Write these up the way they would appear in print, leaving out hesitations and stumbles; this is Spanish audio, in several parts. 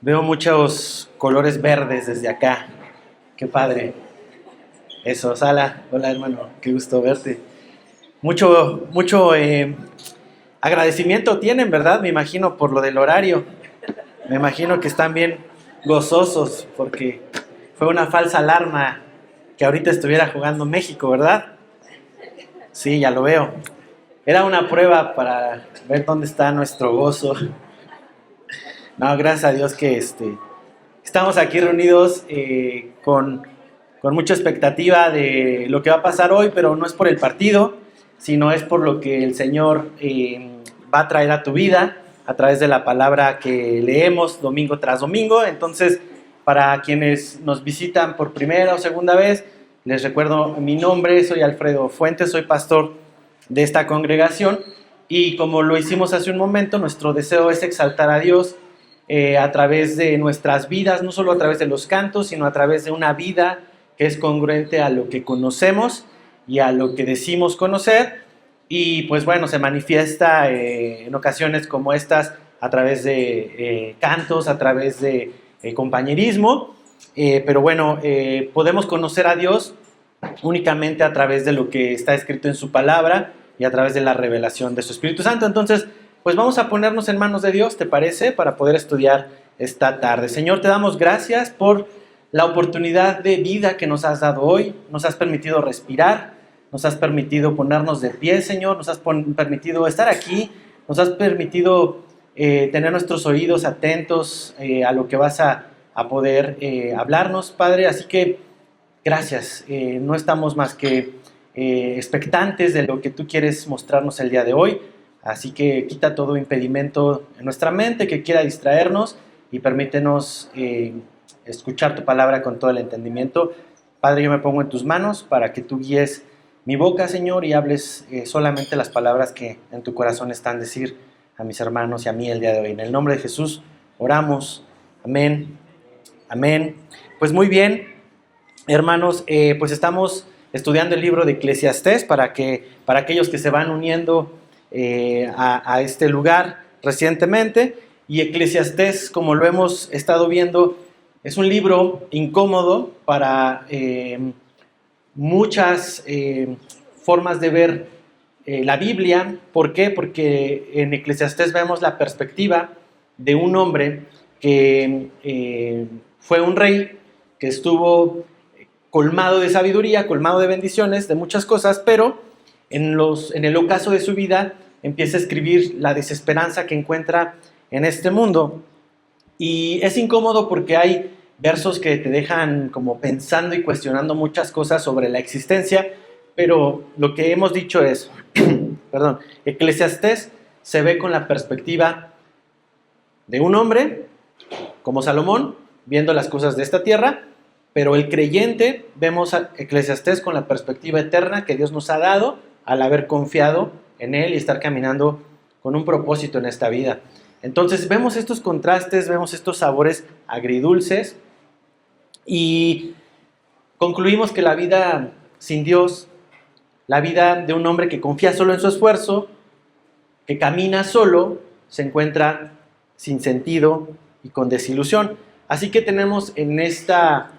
Veo muchos colores verdes desde acá. Qué padre. Eso, Sala. Hola, hermano. Qué gusto verte. Mucho agradecimiento tienen, ¿verdad? Me imagino por lo del horario. Me imagino que están bien gozosos porque fue una falsa alarma que ahorita estuviera jugando México, ¿verdad? Sí, ya lo veo. Era una prueba para ver dónde está nuestro gozo. No, gracias a Dios que estamos aquí reunidos con mucha expectativa de lo que va a pasar hoy, pero no es por el partido, sino es por lo que el Señor va a traer a tu vida a través de la palabra que leemos domingo tras domingo. Entonces, para quienes nos visitan por primera o segunda vez, les recuerdo mi nombre, soy Alfredo Fuentes, soy pastor de esta congregación y como lo hicimos hace un momento, nuestro deseo es exaltar a Dios a través de nuestras vidas, no solo a través de los cantos, sino a través de una vida que es congruente a lo que conocemos y a lo que decimos conocer. Y pues bueno, se manifiesta en ocasiones como estas a través de cantos, a través de compañerismo, pero bueno, podemos conocer a Dios únicamente a través de lo que está escrito en su palabra y a través de la revelación de su Espíritu Santo. Entonces, pues vamos a ponernos en manos de Dios, ¿te parece? Para poder estudiar esta tarde. Señor, te damos gracias por la oportunidad de vida que nos has dado hoy. Nos has permitido respirar, nos has permitido ponernos de pie, Señor, nos has permitido estar aquí, nos has permitido tener nuestros oídos atentos a lo que vas a poder hablarnos, Padre. Así que gracias. No estamos más que expectantes de lo que tú quieres mostrarnos el día de hoy. Así que quita todo impedimento en nuestra mente que quiera distraernos y permítenos escuchar tu palabra con todo el entendimiento. Padre, yo me pongo en tus manos para que tú guíes mi boca, Señor, y hables solamente las palabras que en tu corazón están decir a mis hermanos y a mí el día de hoy. En el nombre de Jesús oramos. Amén. Amén. Pues muy bien, hermanos, pues estamos estudiando el libro de Eclesiastés para aquellos que se van uniendo a este lugar recientemente. Y Eclesiastés, como lo hemos estado viendo, es un libro incómodo para muchas formas de ver la Biblia. ¿Por qué? Porque en Eclesiastés vemos la perspectiva de un hombre que fue un rey, que estuvo colmado de sabiduría, colmado de bendiciones, de muchas cosas, pero en el ocaso de su vida empieza a escribir la desesperanza que encuentra en este mundo. Y es incómodo porque hay versos que te dejan como pensando y cuestionando muchas cosas sobre la existencia, pero lo que hemos dicho es, perdón, Eclesiastés se ve con la perspectiva de un hombre como Salomón, viendo las cosas de esta tierra, pero el creyente vemos a Eclesiastés con la perspectiva eterna que Dios nos ha dado al haber confiado en Él y estar caminando con un propósito en esta vida. Entonces vemos estos contrastes, vemos estos sabores agridulces y concluimos que la vida sin Dios, la vida de un hombre que confía solo en su esfuerzo, que camina solo, se encuentra sin sentido y con desilusión. Así que tenemos en esta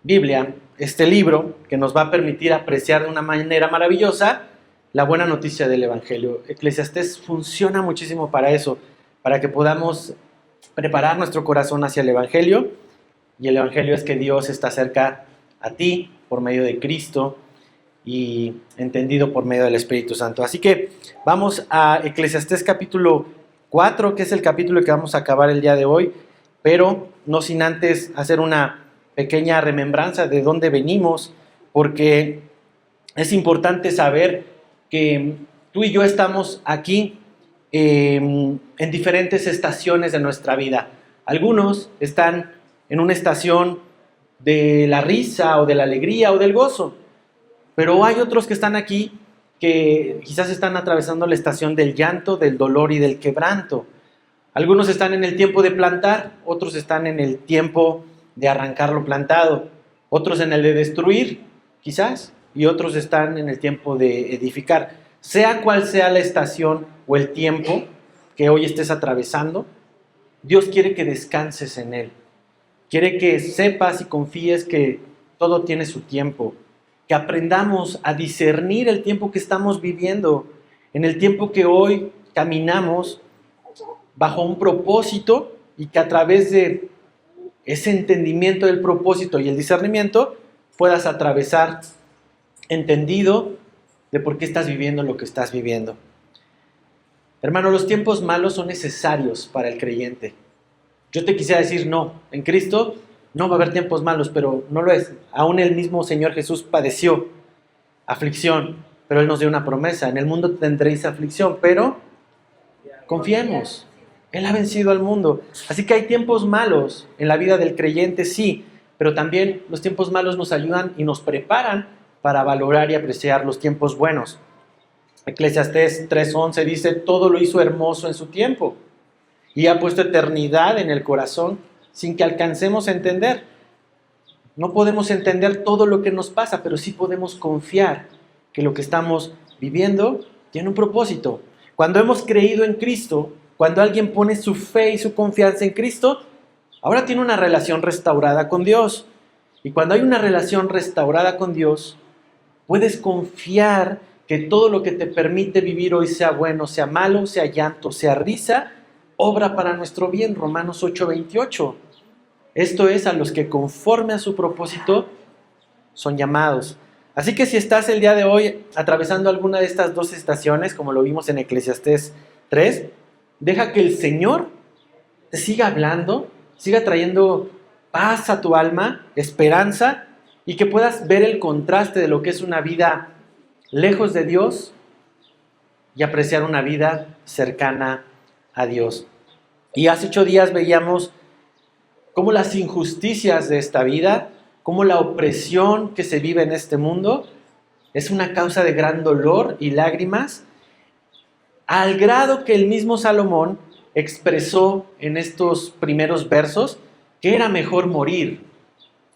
Biblia, este libro que nos va a permitir apreciar de una manera maravillosa la buena noticia del Evangelio. Eclesiastés funciona muchísimo para eso, para que podamos preparar nuestro corazón hacia el Evangelio, y el Evangelio es que Dios está cerca a ti por medio de Cristo y entendido por medio del Espíritu Santo. Así que vamos a Eclesiastés capítulo 4, que es el capítulo que vamos a acabar el día de hoy, pero no sin antes hacer una pequeña remembranza de dónde venimos, porque es importante saber que tú y yo estamos aquí en diferentes estaciones de nuestra vida. Algunos están en una estación de la risa o de la alegría o del gozo, pero hay otros que están aquí que quizás están atravesando la estación del llanto, del dolor y del quebranto. Algunos están en el tiempo de plantar, otros están en el tiempo de arrancar lo plantado, otros en el de destruir, quizás, y otros están en el tiempo de edificar. Sea cual sea la estación o el tiempo que hoy estés atravesando, Dios quiere que descanses en Él. Quiere que sepas y confíes que todo tiene su tiempo. Que aprendamos a discernir el tiempo que estamos viviendo. En el tiempo que hoy caminamos bajo un propósito y que a través de ese entendimiento del propósito y el discernimiento puedas atravesar entendido de por qué estás viviendo lo que estás viviendo. Hermano, los tiempos malos son necesarios para el creyente. Yo te quisiera decir, no, en Cristo no va a haber tiempos malos, pero no lo es. Aún el mismo Señor Jesús padeció aflicción, pero Él nos dio una promesa. En el mundo tendréis aflicción, pero confiemos. Él ha vencido al mundo. Así que hay tiempos malos en la vida del creyente, sí, pero también los tiempos malos nos ayudan y nos preparan para valorar y apreciar los tiempos buenos. Eclesiastés 3:11 dice, todo lo hizo hermoso en su tiempo y ha puesto eternidad en el corazón sin que alcancemos a entender. No podemos entender todo lo que nos pasa, pero sí podemos confiar que lo que estamos viviendo tiene un propósito. Cuando hemos creído en Cristo, cuando alguien pone su fe y su confianza en Cristo, ahora tiene una relación restaurada con Dios. Y cuando hay una relación restaurada con Dios, puedes confiar que todo lo que te permite vivir hoy, sea bueno, sea malo, sea llanto, sea risa, obra para nuestro bien. Romanos 8:28. Esto es, a los que conforme a su propósito son llamados. Así que si estás el día de hoy atravesando alguna de estas dos estaciones, como lo vimos en Eclesiastés 3, deja que el Señor te siga hablando, siga trayendo paz a tu alma, esperanza, y que puedas ver el contraste de lo que es una vida lejos de Dios y apreciar una vida cercana a Dios. Y hace 8 días veíamos cómo las injusticias de esta vida, cómo la opresión que se vive en este mundo es una causa de gran dolor y lágrimas, al grado que el mismo Salomón expresó en estos primeros versos que era mejor morir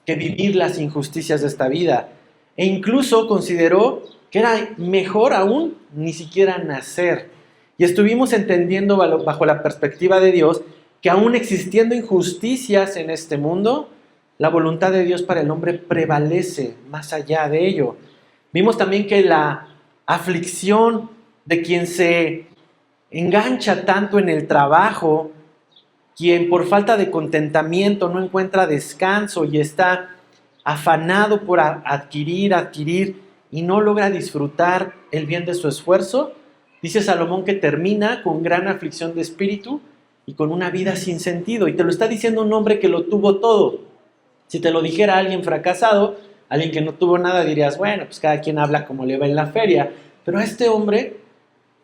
que vivir las injusticias de esta vida. E incluso consideró que era mejor aún ni siquiera nacer. Y estuvimos entendiendo bajo la perspectiva de Dios que aún existiendo injusticias en este mundo, la voluntad de Dios para el hombre prevalece más allá de ello. Vimos también que la aflicción de quien se engancha tanto en el trabajo, quien por falta de contentamiento no encuentra descanso y está afanado por adquirir y no logra disfrutar el bien de su esfuerzo, dice Salomón que termina con gran aflicción de espíritu y con una vida sin sentido. Y te lo está diciendo un hombre que lo tuvo todo. Si te lo dijera alguien fracasado, alguien que no tuvo nada, dirías, bueno, pues cada quien habla como le va en la feria. Pero a este hombre,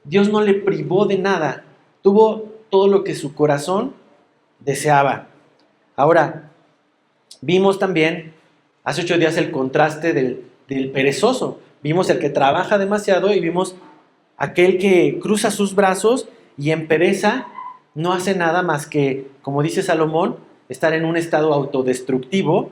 Dios no le privó de nada. Tuvo todo lo que su corazón deseaba. Ahora, vimos también hace 8 días el contraste del perezoso. Vimos el que trabaja demasiado y vimos aquel que cruza sus brazos y en pereza no hace nada más que, como dice Salomón, estar en un estado autodestructivo,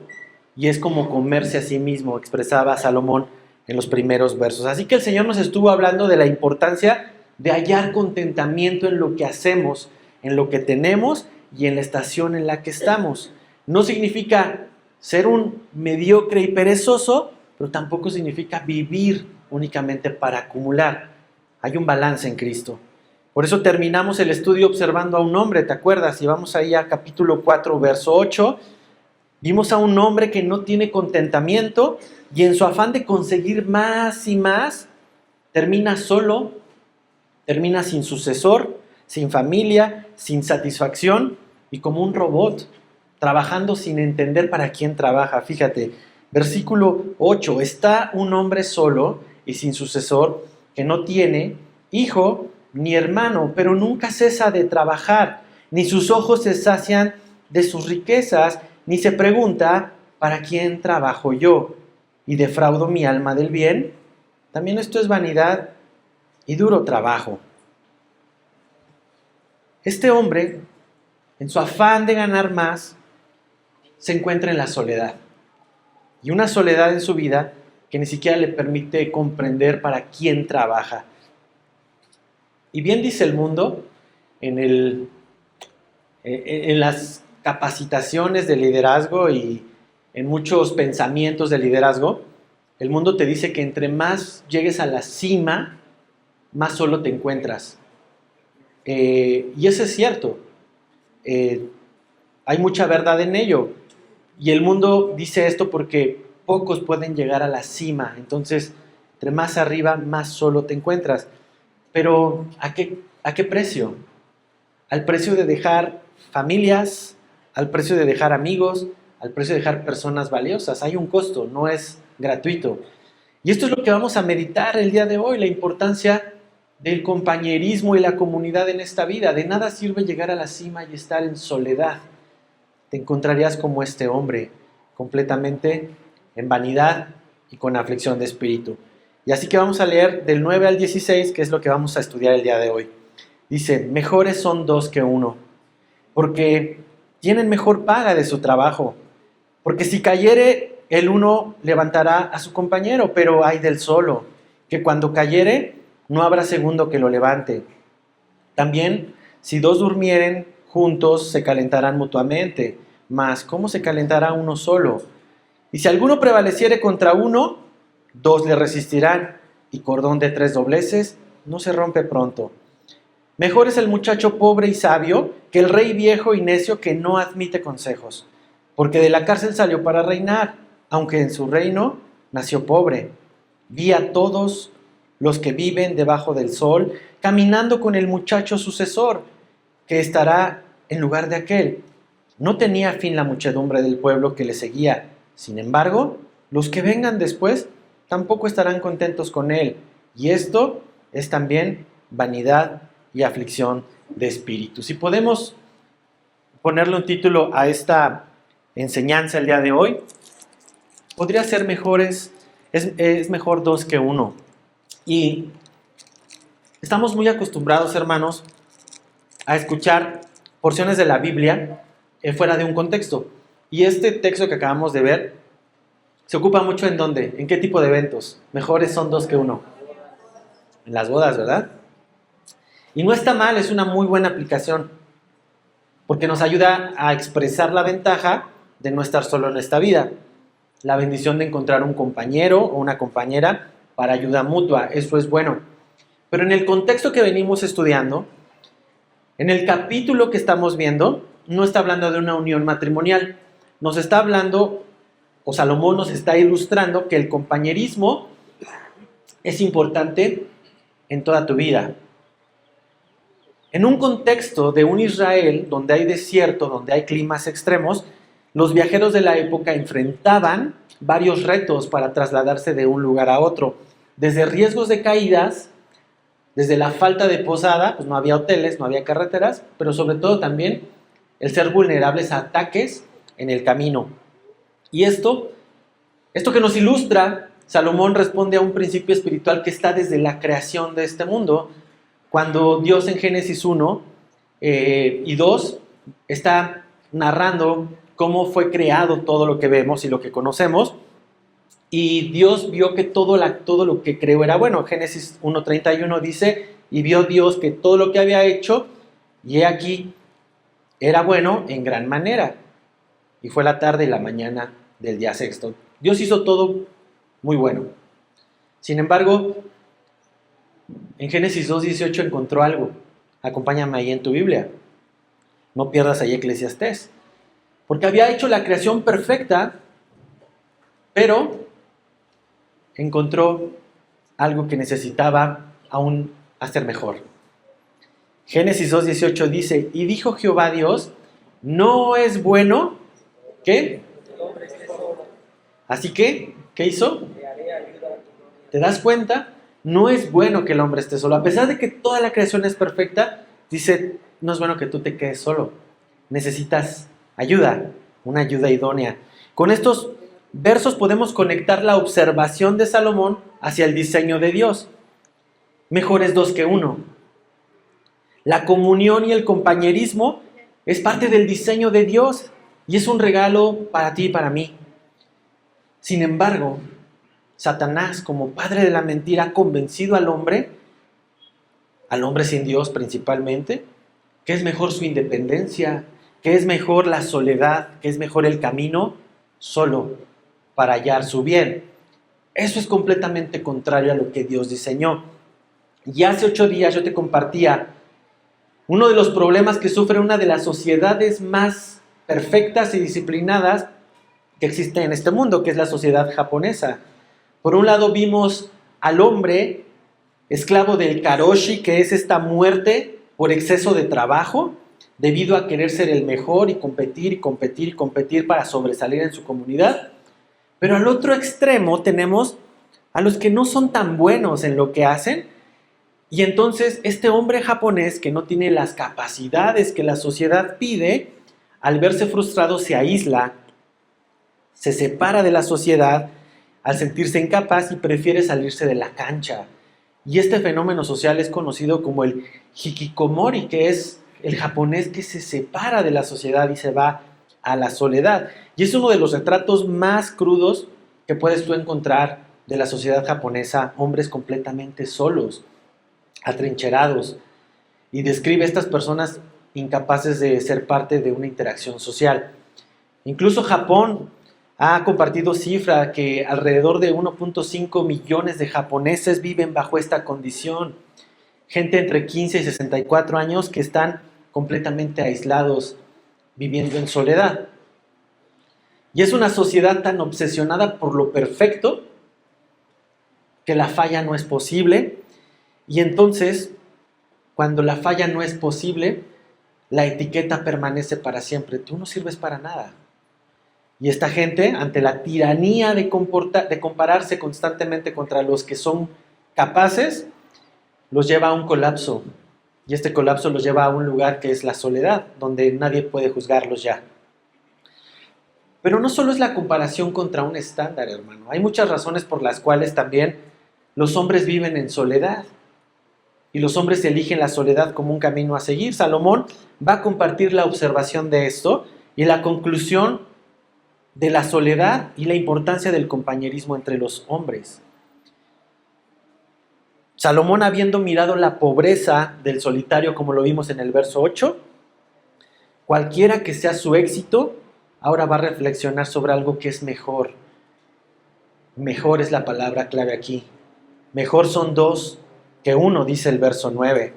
y es como comerse a sí mismo, expresaba Salomón en los primeros versos. Así que el Señor nos estuvo hablando de la importancia de hallar contentamiento en lo que hacemos, en lo que tenemos y en la estación en la que estamos. No significa ser un mediocre y perezoso, pero tampoco significa vivir únicamente para acumular. Hay un balance en Cristo. Por eso terminamos el estudio observando a un hombre, ¿te acuerdas? Y vamos ahí a capítulo 4, verso 8. Vimos a un hombre que no tiene contentamiento y en su afán de conseguir más y más, termina solo, termina sin sucesor, sin familia, sin satisfacción y como un robot, trabajando sin entender para quién trabaja. Fíjate, versículo 8, está un hombre solo y sin sucesor que no tiene hijo ni hermano, pero nunca cesa de trabajar, ni sus ojos se sacian de sus riquezas, ni se pregunta, ¿para quién trabajo yo? ¿Y defraudo mi alma del bien? También esto es vanidad y duro trabajo. Este hombre, en su afán de ganar más, se encuentra en la soledad. Y una soledad en su vida que ni siquiera le permite comprender para quién trabaja. Y bien dice el mundo en el en las capacitaciones de liderazgo y en muchos pensamientos de liderazgo, el mundo te dice que entre más llegues a la cima, más solo te encuentras. Y eso es cierto. Hay mucha verdad en ello. Y el mundo dice esto porque pocos pueden llegar a la cima. Entonces, entre más arriba, más solo te encuentras. Pero, ¿a qué precio? Al precio de dejar familias, al precio de dejar amigos, al precio de dejar personas valiosas. Hay un costo, no es gratuito. Y esto es lo que vamos a meditar el día de hoy, la importancia del compañerismo y la comunidad en esta vida. De nada sirve llegar a la cima y estar en soledad. Te encontrarías como este hombre, completamente en vanidad y con aflicción de espíritu. Y así que vamos a leer del 9 al 16, que es lo que vamos a estudiar el día de hoy. Dice, mejores son dos que uno, porque tienen mejor paga de su trabajo. Porque si cayere, el uno levantará a su compañero, pero hay del solo, que cuando cayere, no habrá segundo que lo levante. También, si dos durmieren juntos, se calentarán mutuamente, mas ¿cómo se calentará uno solo? Y si alguno prevaleciere contra uno, dos le resistirán, y cordón de tres dobleces no se rompe pronto. Mejor es el muchacho pobre y sabio que el rey viejo y necio que no admite consejos, porque de la cárcel salió para reinar, aunque en su reino nació pobre. Vi a todos los que viven debajo del sol, caminando con el muchacho sucesor, que estará en lugar de aquel. No tenía fin la muchedumbre del pueblo que le seguía. Sin embargo, los que vengan después tampoco estarán contentos con él. Y esto es también vanidad y aflicción de espíritu. Si podemos ponerle un título a esta enseñanza el día de hoy, podría ser es mejor dos que uno. Y estamos muy acostumbrados, hermanos, a escuchar porciones de la Biblia fuera de un contexto. Y este texto que acabamos de ver se ocupa mucho en ¿dónde? ¿En qué tipo de eventos? Mejores son dos que uno. En las bodas, ¿verdad? Y no está mal, es una muy buena aplicación, porque nos ayuda a expresar la ventaja de no estar solo en esta vida. La bendición de encontrar un compañero o una compañera para ayuda mutua, eso es bueno. Pero en el contexto que venimos estudiando, en el capítulo que estamos viendo, no está hablando de una unión matrimonial. Nos está hablando, o Salomón nos está ilustrando que el compañerismo es importante en toda tu vida. En un contexto de un Israel donde hay desierto, donde hay climas extremos, los viajeros de la época enfrentaban varios retos para trasladarse de un lugar a otro. Desde riesgos de caídas, desde la falta de posada, pues no había hoteles, no había carreteras, pero sobre todo también el ser vulnerables a ataques en el camino. Y esto que nos ilustra, Salomón responde a un principio espiritual que está desde la creación de este mundo, cuando Dios en Génesis 1 y 2 está narrando cómo fue creado todo lo que vemos y lo que conocemos, y Dios vio que todo lo que creó era bueno. Génesis 1:31 dice, y vio Dios que todo lo que había hecho, y he aquí, era bueno en gran manera. Y fue la tarde y la mañana del día sexto. Dios hizo todo muy bueno. Sin embargo, en Génesis 2:18 encontró algo. Acompáñame ahí en tu Biblia. No pierdas ahí Eclesiastés. Porque había hecho la creación perfecta, pero encontró algo que necesitaba aún hacer mejor. Génesis 2:18 dice, y dijo Jehová Dios, no es bueno, ¿qué? Así que, ¿qué hizo? ¿Te das cuenta? No es bueno que el hombre esté solo. A pesar de que toda la creación es perfecta, dice, no es bueno que tú te quedes solo. Necesitas ayuda, una ayuda idónea. Con estos versos podemos conectar la observación de Salomón hacia el diseño de Dios. Mejor es dos que uno. La comunión y el compañerismo es parte del diseño de Dios y es un regalo para ti y para mí. Sin embargo, Satanás, como padre de la mentira, ha convencido al hombre sin Dios principalmente, que es mejor su independencia, que es mejor la soledad, que es mejor el camino solo para hallar su bien. Eso es completamente contrario a lo que Dios diseñó. Y hace 8 días yo te compartía uno de los problemas que sufre una de las sociedades más perfectas y disciplinadas que existe en este mundo, que es la sociedad japonesa. Por un lado vimos al hombre esclavo del karoshi, que es esta muerte por exceso de trabajo, debido a querer ser el mejor y competir y competir y competir para sobresalir en su comunidad. Pero al otro extremo tenemos a los que no son tan buenos en lo que hacen, y entonces este hombre japonés que no tiene las capacidades que la sociedad pide, al verse frustrado se aísla, se separa de la sociedad al sentirse incapaz y prefiere salirse de la cancha. Y este fenómeno social es conocido como el hikikomori, que es el japonés que se separa de la sociedad y se va a la soledad. Y es uno de los retratos más crudos que puedes tú encontrar de la sociedad japonesa, hombres completamente solos, atrincherados, y describe a estas personas incapaces de ser parte de una interacción social. Incluso Japón ha compartido cifra que alrededor de 1.5 millones de japoneses viven bajo esta condición. Gente entre 15 y 64 años que están completamente aislados, viviendo en soledad. Y es una sociedad tan obsesionada por lo perfecto que la falla no es posible. Y entonces, cuando la falla no es posible, la etiqueta permanece para siempre. Tú no sirves para nada. Y esta gente, ante la tiranía de compararse constantemente contra los que son capaces, los lleva a un colapso. Y este colapso los lleva a un lugar que es la soledad, donde nadie puede juzgarlos ya. Pero no solo es la comparación contra un estándar, hermano. Hay muchas razones por las cuales también los hombres viven en soledad. Y los hombres eligen la soledad como un camino a seguir. Salomón va a compartir la observación de esto y la conclusión de la soledad y la importancia del compañerismo entre los hombres. Salomón, habiendo mirado la pobreza del solitario, como lo vimos en el verso 8, cualquiera que sea su éxito, ahora va a reflexionar sobre algo que es mejor. Mejor es la palabra clave aquí. Mejor son 2 que 1, dice el verso 9.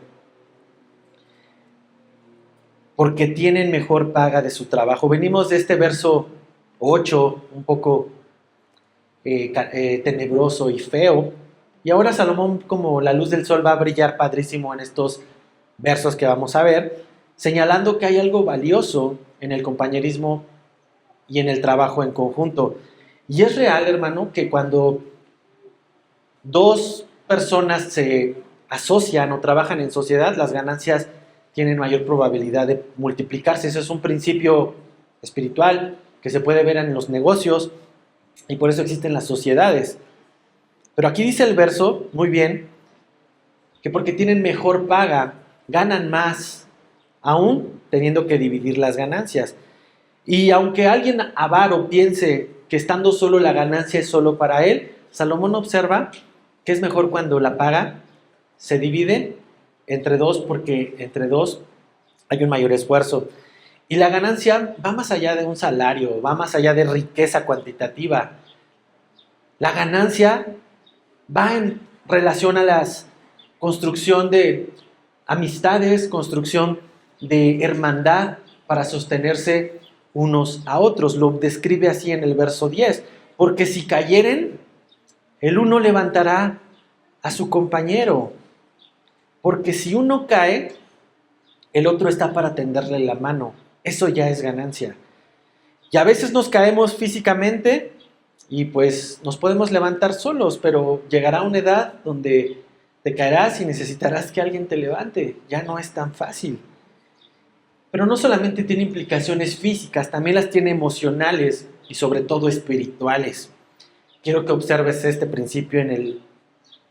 Porque tienen mejor paga de su trabajo. Venimos de este verso 8, un poco tenebroso y feo. Y ahora Salomón, como la luz del sol, va a brillar padrísimo en estos versos que vamos a ver, señalando que hay algo valioso en el compañerismo y en el trabajo en conjunto. Y es real, hermano, que cuando 2 personas se asocian o trabajan en sociedad, las ganancias tienen mayor probabilidad de multiplicarse. Ese es un principio espiritual que se puede ver en los negocios y por eso existen las sociedades. Pero aquí dice el verso, muy bien, que porque tienen mejor paga, ganan más, aún teniendo que dividir las ganancias. Y aunque alguien avaro piense que estando solo la ganancia es solo para él, Salomón observa que es mejor cuando la paga se divide entre 2, porque entre 2 hay un mayor esfuerzo. Y la ganancia va más allá de un salario, va más allá de riqueza cuantitativa. La ganancia va en relación a la construcción de amistades, construcción de hermandad para sostenerse unos a otros. Lo describe así en el verso 10. Porque si cayeren, el uno levantará a su compañero. Porque si uno cae, el otro está para tenderle la mano. Eso ya es ganancia. Y a veces nos caemos físicamente y pues nos podemos levantar solos, pero llegará una edad donde te caerás y necesitarás que alguien te levante. Ya no es tan fácil. Pero no solamente tiene implicaciones físicas, también las tiene emocionales y sobre todo espirituales. Quiero que observes este principio en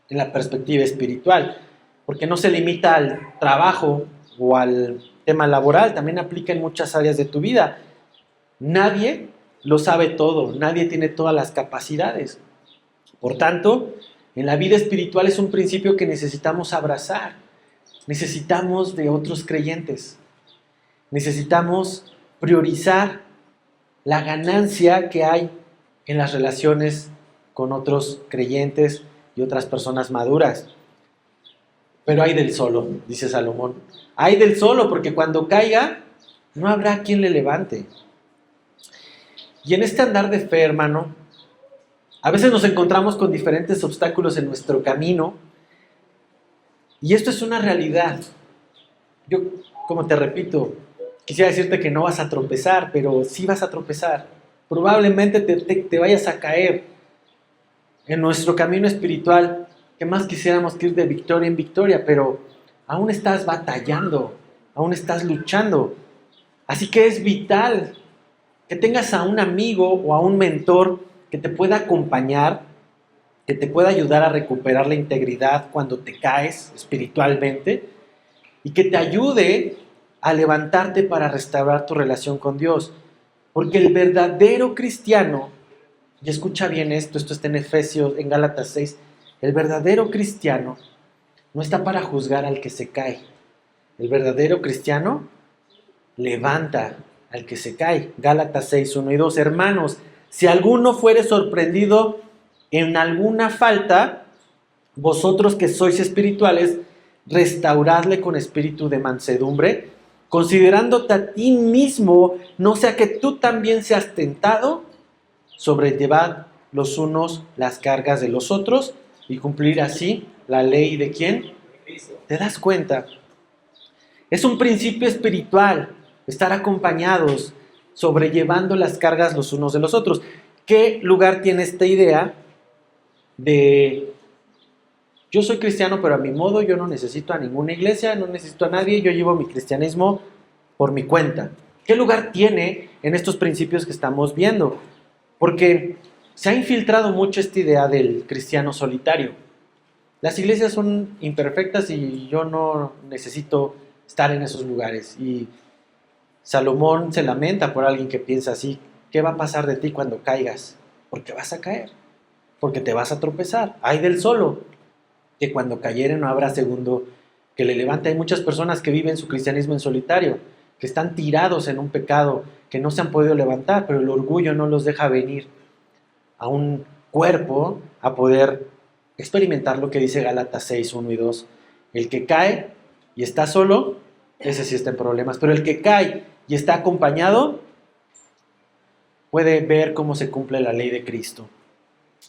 la perspectiva espiritual, porque no se limita al trabajo o al tema laboral, también aplica en muchas áreas de tu vida. Nadie lo sabe todo, nadie tiene todas las capacidades. Por tanto, en la vida espiritual es un principio que necesitamos abrazar. Necesitamos de otros creyentes. necesitamos priorizar la ganancia que hay en las relaciones con otros creyentes y otras personas maduras. Pero hay del solo, dice Salomón. Hay del solo, porque cuando caiga, no habrá quien le levante. Y en este andar de fe, hermano, a veces nos encontramos con diferentes obstáculos en nuestro camino. Y esto es una realidad. Yo, como te repito, quisiera decirte que no vas a tropezar, pero sí vas a tropezar. Probablemente te vayas a caer en nuestro camino espiritual, que más quisiéramos que ir de victoria en victoria, pero aún estás batallando, aún estás luchando. Así que es vital que tengas a un amigo o a un mentor que te pueda acompañar, que te pueda ayudar a recuperar la integridad cuando te caes espiritualmente y que te ayude a levantarte para restaurar tu relación con Dios. Porque el verdadero cristiano, y escucha bien esto está en Efesios, en Gálatas 6, el verdadero cristiano no está para juzgar al que se cae. El verdadero cristiano levanta al que se cae. Gálatas 6, 1 y 2. Hermanos, si alguno fuere sorprendido en alguna falta, vosotros que sois espirituales, restauradle con espíritu de mansedumbre, considerándote a ti mismo, no sea que tú también seas tentado. Sobrellevad los unos las cargas de los otros y cumplir así la ley de ¿quién? ¿Te das cuenta? Es un principio espiritual estar acompañados, sobrellevando las cargas los unos de los otros. ¿Qué lugar tiene esta idea de yo soy cristiano pero a mi modo, yo no necesito a ninguna iglesia, no necesito a nadie, yo llevo mi cristianismo por mi cuenta? ¿Qué lugar tiene en estos principios que estamos viendo? Porque se ha infiltrado mucho esta idea del cristiano solitario. Las iglesias son imperfectas y yo no necesito estar en esos lugares. Y Salomón se lamenta por alguien que piensa así. ¿Qué va a pasar de ti cuando caigas? Porque vas a caer, porque te vas a tropezar. Hay del solo, que cuando cayere no habrá segundo que le levante. Hay muchas personas que viven su cristianismo en solitario, que están tirados en un pecado, que no se han podido levantar, pero el orgullo no los deja venir a un cuerpo a poder experimentar lo que dice Gálatas 6, 1 y 2. El que cae y está solo, ese sí está en problemas, pero el que cae y está acompañado puede ver cómo se cumple la ley de Cristo.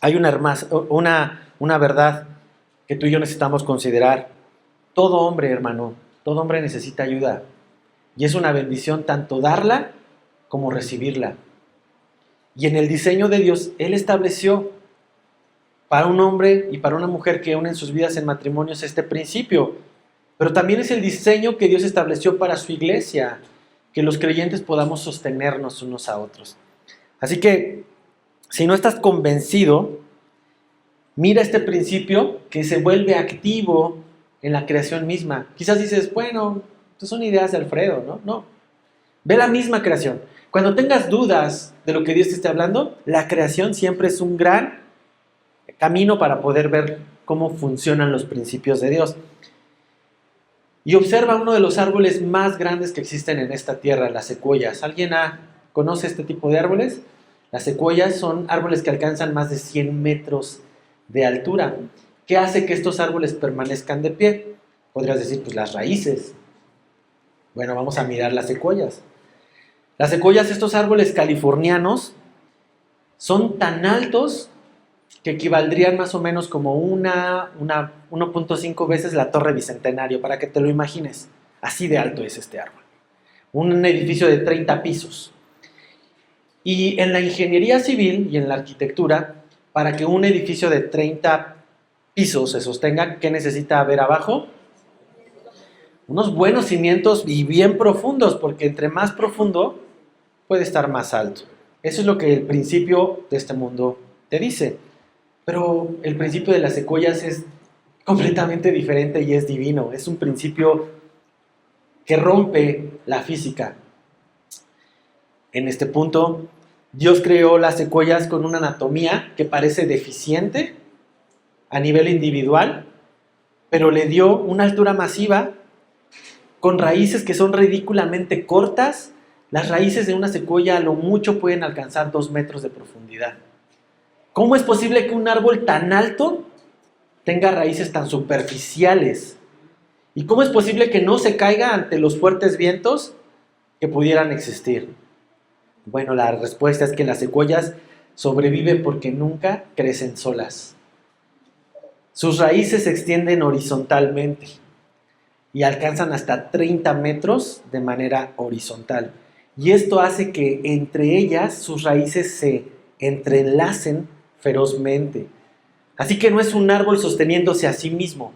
Hay una verdad que tú y yo necesitamos considerar. Todo hombre, hermano, todo hombre necesita ayuda. Y es una bendición tanto darla como recibirla. Y en el diseño de Dios, Él estableció para un hombre y para una mujer que unen sus vidas en matrimonios este principio. Pero también es el diseño que Dios estableció para su iglesia, que los creyentes podamos sostenernos unos a otros. Así que, si no estás convencido, mira este principio que se vuelve activo en la creación misma. Quizás dices, bueno, estas son ideas de Alfredo, ¿no? No. Ve la misma creación. Cuando tengas dudas de lo que Dios te esté hablando, la creación siempre es un gran camino para poder ver cómo funcionan los principios de Dios. Y observa uno de los árboles más grandes que existen en esta tierra, las secuoyas. ¿Alguien conoce este tipo de árboles? Las secuoyas son árboles que alcanzan más de 100 metros de altura. ¿Qué hace que estos árboles permanezcan de pie? Podrías decir, pues las raíces. Bueno, vamos a mirar las secuoyas. Las secuoyas, estos árboles californianos, son tan altos que equivaldrían más o menos como 1.5 veces la Torre Bicentenario, para que te lo imagines. Así de alto es este árbol. Un edificio de 30 pisos. Y en la ingeniería civil y en la arquitectura, para que un edificio de 30 pisos se sostenga, ¿qué necesita haber abajo? Unos buenos cimientos y bien profundos, porque entre más profundo puede estar más alto. Eso es lo que el principio de este mundo te dice. Pero el principio de las secuoyas es completamente diferente y es divino. Es un principio que rompe la física. En este punto, Dios creó las secuoyas con una anatomía que parece deficiente a nivel individual, pero le dio una altura masiva con raíces que son ridículamente cortas. Las raíces de una secuoya a lo mucho pueden alcanzar 2 metros de profundidad. ¿Cómo es posible que un árbol tan alto tenga raíces tan superficiales? ¿Y cómo es posible que no se caiga ante los fuertes vientos que pudieran existir? Bueno, la respuesta es que las secuoyas sobreviven porque nunca crecen solas. Sus raíces se extienden horizontalmente y alcanzan hasta 30 metros de manera horizontal. Y esto hace que entre ellas sus raíces se entrelacen ferozmente. Así que no es un árbol sosteniéndose a sí mismo,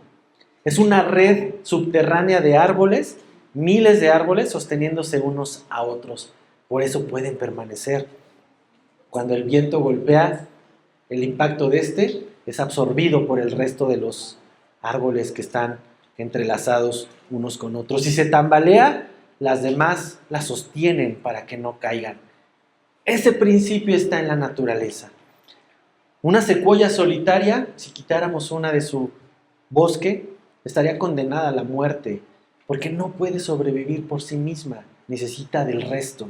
es una red subterránea de árboles, miles de árboles sosteniéndose unos a otros. Por eso pueden permanecer. Cuando el viento golpea, el impacto de este es absorbido por el resto de los árboles que están entrelazados unos con otros. Si se tambalea, las demás la sostienen para que no caigan. Ese principio está en la naturaleza. Una secuoya solitaria, si quitáramos una de su bosque, estaría condenada a la muerte, porque no puede sobrevivir por sí misma, necesita del resto.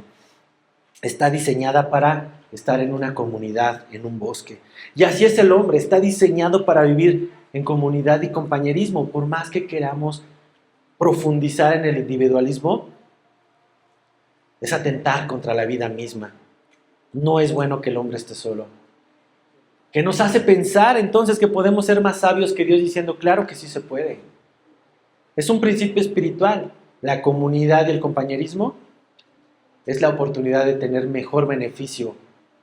Está diseñada para estar en una comunidad, en un bosque. Y así es el hombre, está diseñado para vivir en comunidad y compañerismo. Por más que queramos profundizar en el individualismo, es atentar contra la vida misma. No es bueno que el hombre esté solo. Que nos hace pensar entonces que podemos ser más sabios que Dios diciendo, claro que sí se puede. Es un principio espiritual. La comunidad y el compañerismo es la oportunidad de tener mejor beneficio,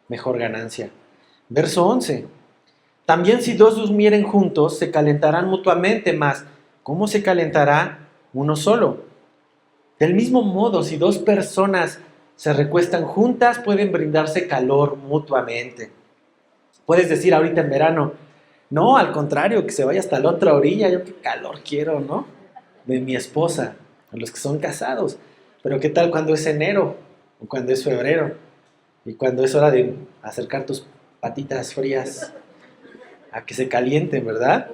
mejor ganancia. Verso 11. También si dos durmieren juntos, se calentarán mutuamente, mas ¿cómo se calentará uno solo? Del mismo modo, si dos personas se recuestan juntas, pueden brindarse calor mutuamente. Puedes decir ahorita en verano, no, al contrario, que se vaya hasta la otra orilla, yo qué calor quiero, ¿no? De mi esposa, a los que son casados. Pero ¿qué tal cuando es enero? O cuando es febrero, y cuando es hora de acercar tus patitas frías a que se calienten, ¿verdad?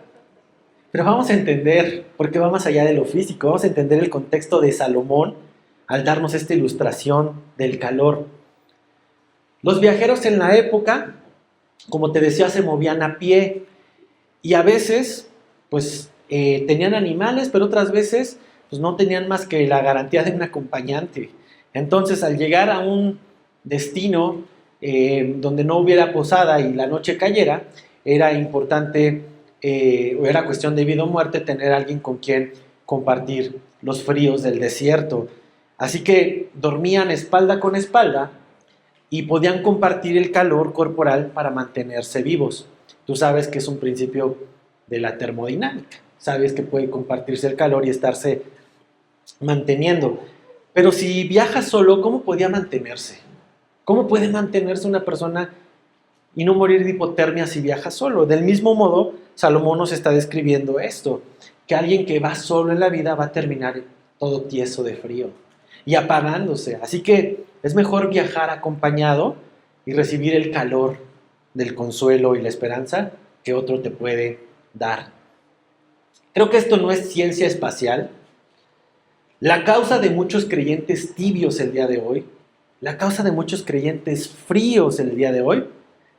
Pero vamos a entender, porque va más allá de lo físico, vamos a entender el contexto de Salomón al darnos esta ilustración del calor. Los viajeros en la época, como te decía, se movían a pie, y a veces, pues, tenían animales, pero otras veces, pues, no tenían más que la garantía de un acompañante. Entonces, al llegar a un destino donde no hubiera posada y la noche cayera, era importante, o era cuestión de vida o muerte, tener a alguien con quien compartir los fríos del desierto. Así que dormían espalda con espalda y podían compartir el calor corporal para mantenerse vivos. Tú sabes que es un principio de la termodinámica. Sabes que puede compartirse el calor y estarse manteniendo. Pero si viaja solo, ¿cómo podía mantenerse? ¿Cómo puede mantenerse una persona y no morir de hipotermia si viaja solo? Del mismo modo, Salomón nos está describiendo esto, que alguien que va solo en la vida va a terminar todo tieso de frío y apagándose. Así que es mejor viajar acompañado y recibir el calor del consuelo y la esperanza que otro te puede dar. Creo que esto no es ciencia espacial. La causa de muchos creyentes tibios el día de hoy, la causa de muchos creyentes fríos el día de hoy,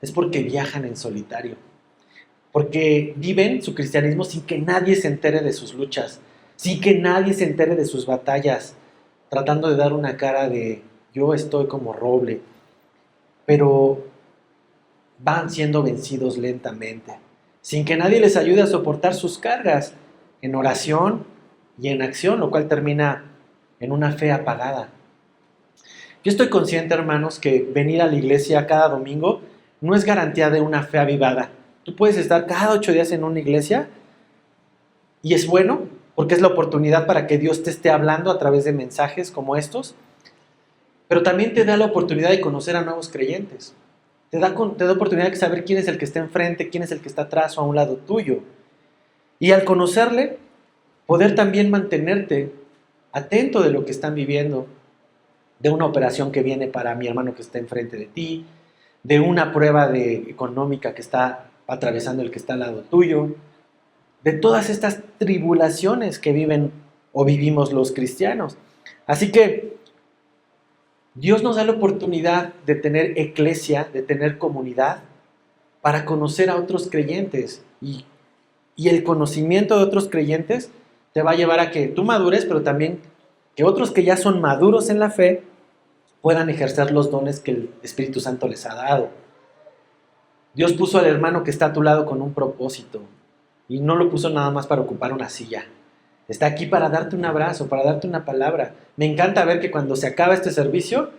es porque viajan en solitario. Porque viven su cristianismo sin que nadie se entere de sus luchas, sin que nadie se entere de sus batallas, tratando de dar una cara de yo estoy como roble, pero van siendo vencidos lentamente, sin que nadie les ayude a soportar sus cargas en oración y en acción, lo cual termina en una fe apagada. Yo estoy consciente, hermanos, que venir a la iglesia cada domingo no es garantía de una fe avivada. Tú puedes estar cada 8 días en una iglesia y es bueno, porque es la oportunidad para que Dios te esté hablando a través de mensajes como estos, pero también te da la oportunidad de conocer a nuevos creyentes. Te da oportunidad de saber quién es el que está enfrente, quién es el que está atrás o a un lado tuyo. Y al conocerle, poder también mantenerte atento de lo que están viviendo, de una operación que viene para mi hermano que está enfrente de ti, de una prueba económica que está atravesando el que está al lado tuyo, de todas estas tribulaciones que viven o vivimos los cristianos. Así que Dios nos da la oportunidad de tener eclesia, de tener comunidad, para conocer a otros creyentes. Y el conocimiento de otros creyentes te va a llevar a que tú madures, pero también que otros que ya son maduros en la fe puedan ejercer los dones que el Espíritu Santo les ha dado. Dios puso al hermano que está a tu lado con un propósito, y no lo puso nada más para ocupar una silla. Está aquí para darte un abrazo, para darte una palabra. Me encanta ver que cuando se acaba este servicio,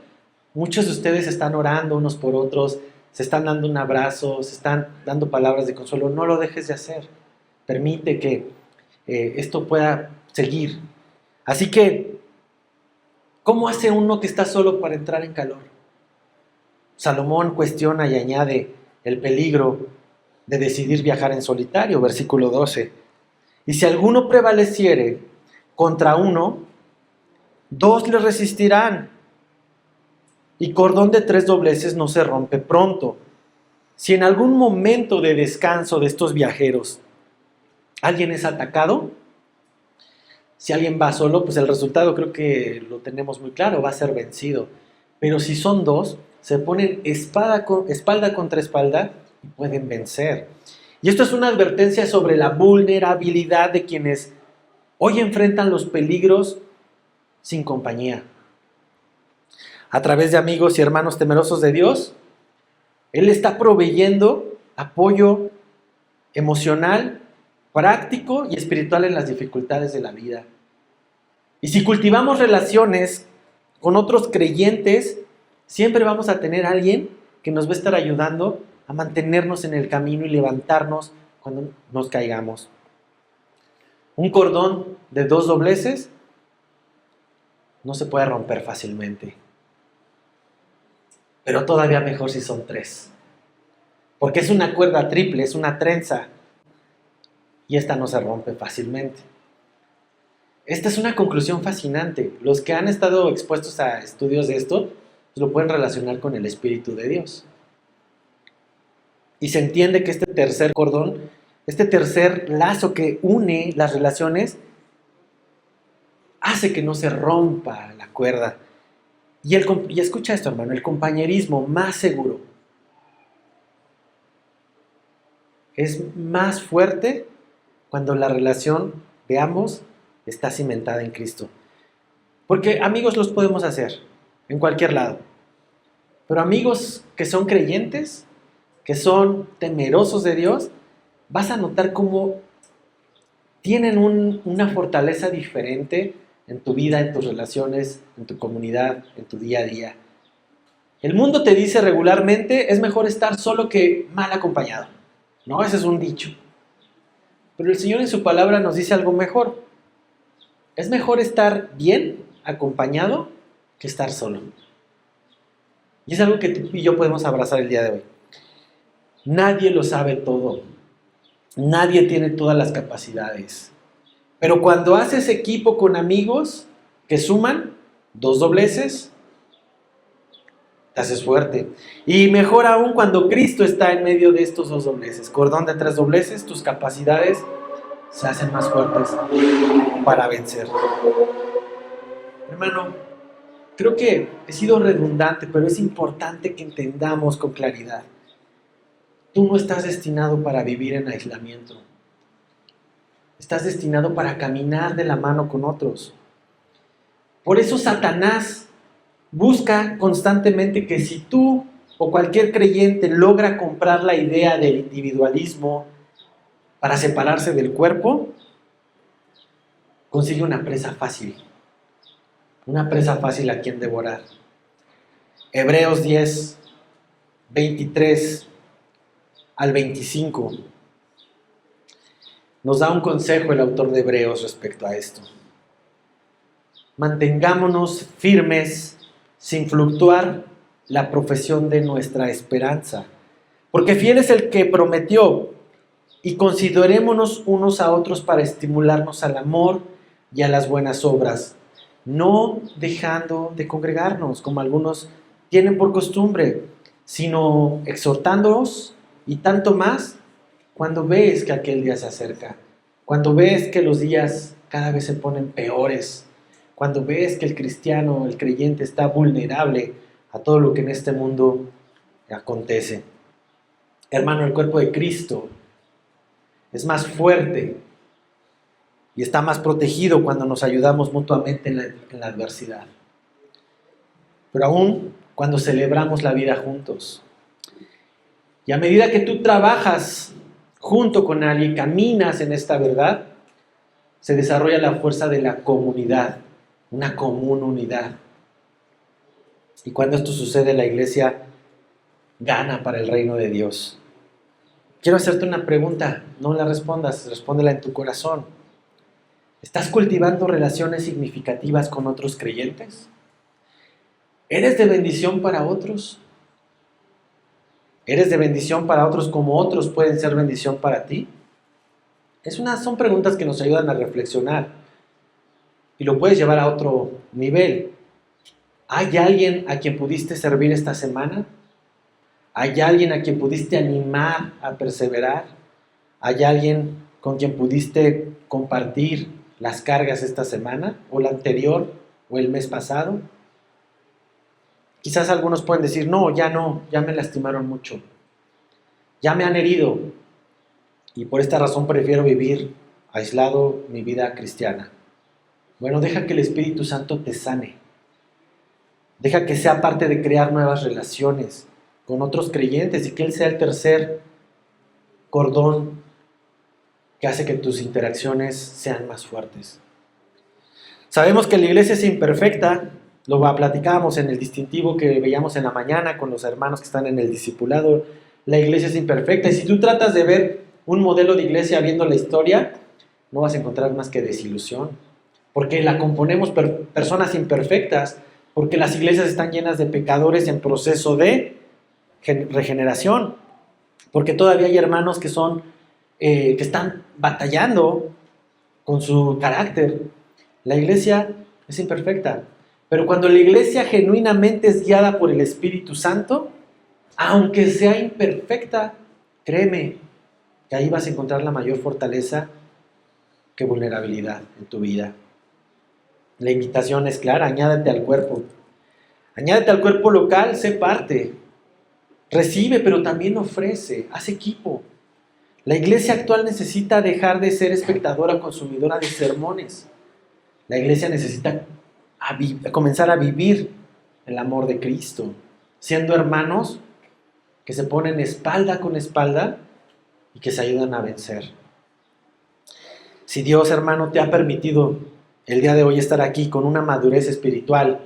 muchos de ustedes están orando unos por otros, se están dando un abrazo, se están dando palabras de consuelo. No lo dejes de hacer. Permite que esto pueda seguir. Así que, ¿cómo hace uno que está solo para entrar en calor? Salomón cuestiona y añade el peligro de decidir viajar en solitario, versículo 12. Y si alguno prevaleciere contra uno, dos le resistirán, y cordón de 3 dobleces no se rompe pronto. Si en algún momento de descanso de estos viajeros alguien es atacado, si alguien va solo, pues el resultado creo que lo tenemos muy claro, va a ser vencido. Pero si son dos, se ponen espalda contra espalda y pueden vencer. Y esto es una advertencia sobre la vulnerabilidad de quienes hoy enfrentan los peligros sin compañía. A través de amigos y hermanos temerosos de Dios, Él está proveyendo apoyo emocional, práctico y espiritual en las dificultades de la vida. Y si cultivamos relaciones con otros creyentes, siempre vamos a tener a alguien que nos va a estar ayudando a mantenernos en el camino y levantarnos cuando nos caigamos. Un cordón de 2 dobleces no se puede romper fácilmente. Pero todavía mejor si son 3. Porque es una cuerda triple, es una trenza. Y esta no se rompe fácilmente. Esta es una conclusión fascinante. Los que han estado expuestos a estudios de esto, pues lo pueden relacionar con el Espíritu de Dios. Y se entiende que este tercer cordón, este tercer lazo que une las relaciones, hace que no se rompa la cuerda. Y escucha esto, hermano, el compañerismo más seguro es más fuerte cuando la relación de ambos está cimentada en Cristo. Porque amigos los podemos hacer en cualquier lado. Pero amigos que son creyentes, que son temerosos de Dios, vas a notar cómo tienen una fortaleza diferente en tu vida, en tus relaciones, en tu comunidad, en tu día a día. El mundo te dice regularmente, es mejor estar solo que mal acompañado. No, ese es un dicho. Pero el Señor en su palabra nos dice algo mejor. Es mejor estar bien acompañado que estar solo. Y es algo que tú y yo podemos abrazar el día de hoy. Nadie lo sabe todo. Nadie tiene todas las capacidades. Pero cuando haces equipo con amigos que suman 2 dobleces, te haces fuerte. Y mejor aún cuando Cristo está en medio de estos 2 dobleces. Cordón de 3 dobleces, tus capacidades se hacen más fuertes para vencer. Hermano, creo que he sido redundante, pero es importante que entendamos con claridad. Tú no estás destinado para vivir en aislamiento. Estás destinado para caminar de la mano con otros. Por eso Satanás busca constantemente que si tú o cualquier creyente logra comprar la idea del individualismo para separarse del cuerpo, consigue una presa fácil. Una presa fácil a quien devorar. Hebreos 10, 23 al 25. Nos da un consejo el autor de Hebreos respecto a esto. Mantengámonos firmes sin fluctuar la profesión de nuestra esperanza, porque fiel es el que prometió, y considerémonos unos a otros para estimularnos al amor y a las buenas obras, no dejando de congregarnos como algunos tienen por costumbre, sino exhortándoos, y tanto más cuando ves que aquel día se acerca, cuando ves que los días cada vez se ponen peores. Cuando ves que el cristiano, el creyente, está vulnerable a todo lo que en este mundo acontece. Hermano, el cuerpo de Cristo es más fuerte y está más protegido cuando nos ayudamos mutuamente en la adversidad. Pero aún cuando celebramos la vida juntos. Y a medida que tú trabajas junto con alguien, caminas en esta verdad, se desarrolla la fuerza de la comunidad, una común unidad. Y cuando esto sucede, la iglesia gana para el reino de Dios. Quiero hacerte una pregunta, no la respondas, respóndela en tu corazón. ¿Estás cultivando relaciones significativas con otros creyentes? ¿Eres de bendición para otros? ¿Eres de bendición para otros como otros pueden ser bendición para ti? Son preguntas que nos ayudan a reflexionar y lo puedes llevar a otro nivel. ¿Hay alguien a quien pudiste servir esta semana? ¿Hay alguien a quien pudiste animar a perseverar? ¿Hay alguien con quien pudiste compartir las cargas esta semana o la anterior o el mes pasado? Quizás algunos pueden decir, no, ya me lastimaron mucho, ya me han herido y por esta razón prefiero vivir aislado mi vida cristiana. Bueno, deja que el Espíritu Santo te sane. Deja que sea parte de crear nuevas relaciones con otros creyentes y que Él sea el tercer cordón que hace que tus interacciones sean más fuertes. Sabemos que la iglesia es imperfecta, lo platicábamos en el distintivo que veíamos en la mañana con los hermanos que están en el discipulado. La iglesia es imperfecta y si tú tratas de ver un modelo de iglesia viendo la historia, no vas a encontrar más que desilusión, porque la componemos personas imperfectas, porque las iglesias están llenas de pecadores en proceso de regeneración, porque todavía hay hermanos que están batallando con su carácter. La iglesia es imperfecta, pero cuando la iglesia genuinamente es guiada por el Espíritu Santo, aunque sea imperfecta, créeme que ahí vas a encontrar la mayor fortaleza que vulnerabilidad en tu vida. La invitación es clara, añádete al cuerpo. Añádete al cuerpo local, sé parte. Recibe, pero también ofrece, haz equipo. La iglesia actual necesita dejar de ser espectadora consumidora de sermones. La iglesia necesita comenzar a vivir el amor de Cristo, siendo hermanos que se ponen espalda con espalda y que se ayudan a vencer. Si Dios, hermano, te ha permitido el día de hoy estar aquí con una madurez espiritual,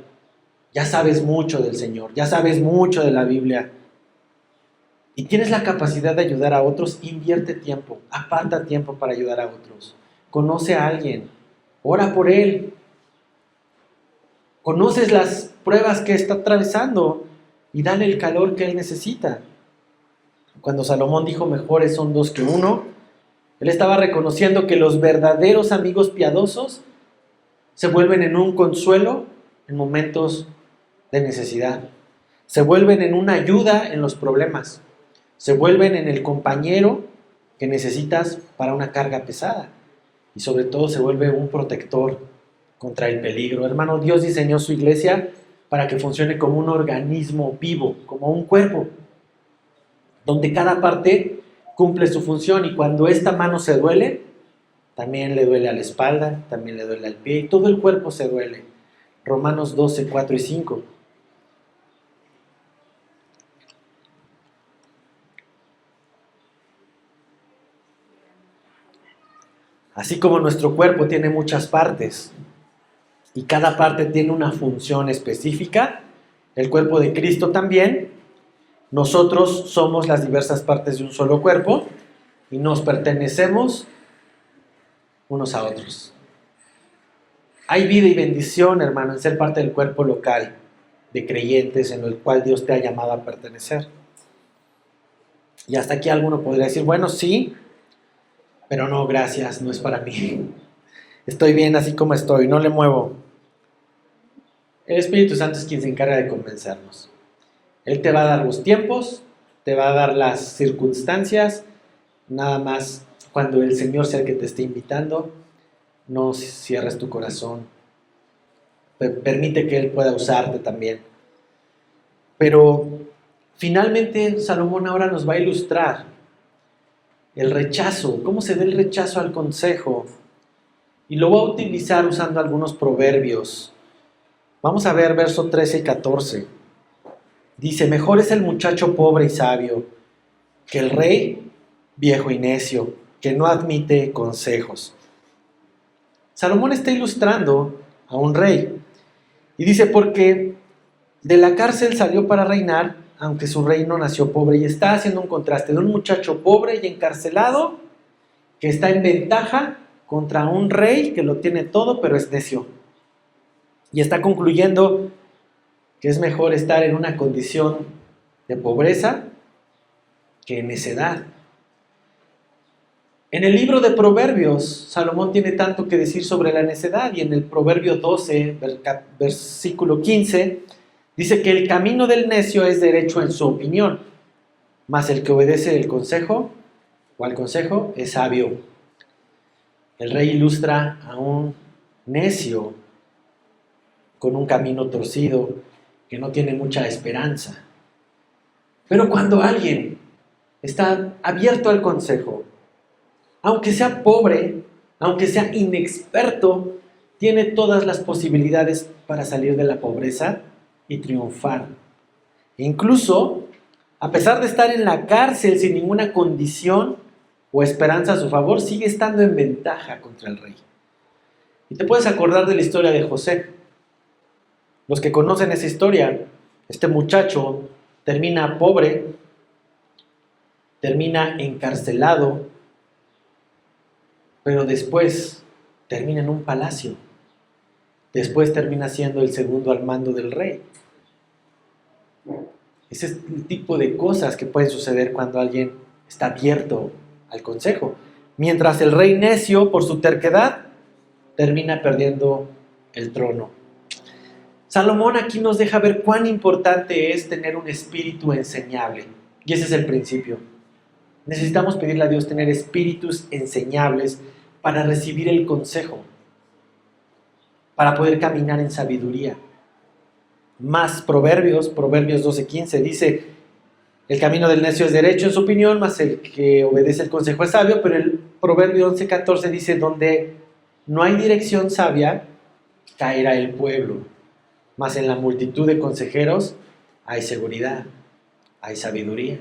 ya sabes mucho del Señor, ya sabes mucho de la Biblia, y tienes la capacidad de ayudar a otros, invierte tiempo, aparta tiempo para ayudar a otros. Conoce a alguien, ora por él. Conoces las pruebas que está atravesando y dale el calor que él necesita. Cuando Salomón dijo mejores son dos que uno, él estaba reconociendo que los verdaderos amigos piadosos se vuelven en un consuelo en momentos de necesidad. Se vuelven en una ayuda en los problemas. Se vuelven en el compañero que necesitas para una carga pesada. Y sobre todo se vuelve un protector contra el peligro. Hermano, Dios diseñó su iglesia para que funcione como un organismo vivo, como un cuerpo, donde cada parte cumple su función y cuando esta mano se duele, también le duele a la espalda, también le duele al pie y todo el cuerpo se duele. Romanos 12, 4 y 5. Así como nuestro cuerpo tiene muchas partes y cada parte tiene una función específica, el cuerpo de Cristo también, nosotros somos las diversas partes de un solo cuerpo y nos pertenecemos unos a otros. Hay vida y bendición, hermano, en ser parte del cuerpo local de creyentes en el cual Dios te ha llamado a pertenecer. Y hasta aquí alguno podría decir, bueno, sí, pero no, gracias, no es para mí. Estoy bien así como estoy, no le muevo. El Espíritu Santo es quien se encarga de convencernos. Él te va a dar los tiempos, te va a dar las circunstancias, nada más cuando el Señor sea el que te esté invitando. no cierres tu corazón. Permite que Él pueda usarte también. Pero finalmente Salomón ahora nos va a ilustrar el rechazo, cómo se da el rechazo al consejo. Y lo va a utilizar usando algunos proverbios. Vamos a ver versos 13 y 14. Dice, mejor es el muchacho pobre y sabio que el rey viejo y necio, que no admite consejos. Salomón está ilustrando a un rey. Y dice, porque de la cárcel salió para reinar, aunque su reino nació pobre. Y está haciendo un contraste de un muchacho pobre y encarcelado, que está en ventaja contra un rey que lo tiene todo, pero es necio. Y está concluyendo que es mejor estar en una condición de pobreza que en necedad. En el libro de Proverbios, Salomón tiene tanto que decir sobre la necedad, y en el Proverbio 12, versículo 15, dice que el camino del necio es derecho en su opinión, mas el que obedece el consejo o al consejo es sabio. El rey ilustra a un necio con un camino torcido que no tiene mucha esperanza. Pero cuando alguien está abierto al consejo, aunque sea pobre, aunque sea inexperto, tiene todas las posibilidades para salir de la pobreza y triunfar. Incluso, a pesar de estar en la cárcel sin ninguna condición o esperanza a su favor, sigue estando en ventaja contra el rey. Y te puedes acordar de la historia de José. Los que conocen esa historia, este muchacho termina pobre, termina encarcelado, pero después termina en un palacio. Después termina siendo el segundo al mando del rey. Ese es el tipo de cosas que pueden suceder cuando alguien está abierto al consejo. Mientras el rey necio, por su terquedad, termina perdiendo el trono. Salomón aquí nos deja ver cuán importante es tener un espíritu enseñable. Y ese es el principio. Necesitamos pedirle a Dios tener espíritus enseñables para recibir el consejo, para poder caminar en sabiduría. Más Proverbios 12:15 dice, el camino del necio es derecho en su opinión, mas el que obedece el consejo es sabio. Pero el Proverbio 11:14 dice, donde no hay dirección sabia, caerá el pueblo, mas en la multitud de consejeros hay seguridad, hay sabiduría.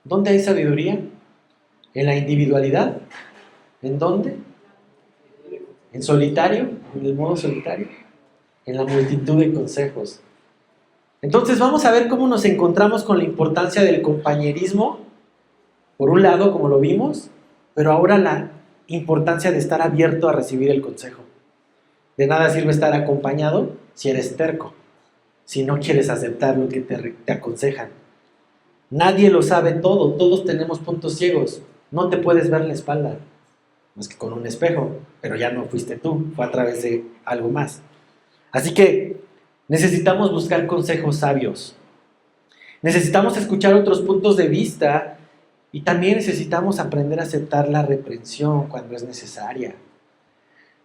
¿Dónde hay sabiduría? ¿En la individualidad? ¿En dónde? ¿En solitario? ¿En el modo solitario? En la multitud de consejos. Entonces vamos a ver cómo nos encontramos con la importancia del compañerismo, por un lado, como lo vimos, pero ahora la importancia de estar abierto a recibir el consejo. De nada sirve estar acompañado si eres terco, si no quieres aceptar lo que te aconsejan. Nadie lo sabe todo, todos tenemos puntos ciegos. No te puedes ver la espalda, más que con un espejo, pero ya no fuiste tú, fue a través de algo más. Así que necesitamos buscar consejos sabios. Necesitamos escuchar otros puntos de vista y también necesitamos aprender a aceptar la reprensión cuando es necesaria.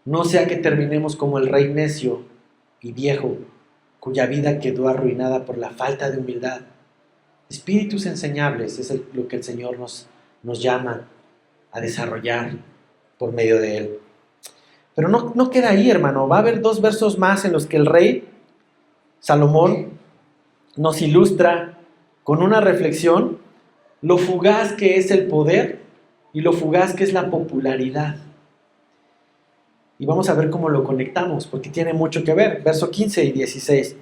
No sea que terminemos como el rey necio y viejo, cuya vida quedó arruinada por la falta de humildad. Espíritus enseñables es lo que el Señor nos llama a desarrollar por medio de Él. Pero no queda ahí, hermano. Va a haber 2 versos más en los que el rey Salomón nos ilustra con una reflexión lo fugaz que es el poder y lo fugaz que es la popularidad. Y vamos a ver cómo lo conectamos, porque tiene mucho que ver. Verso 15 y 16.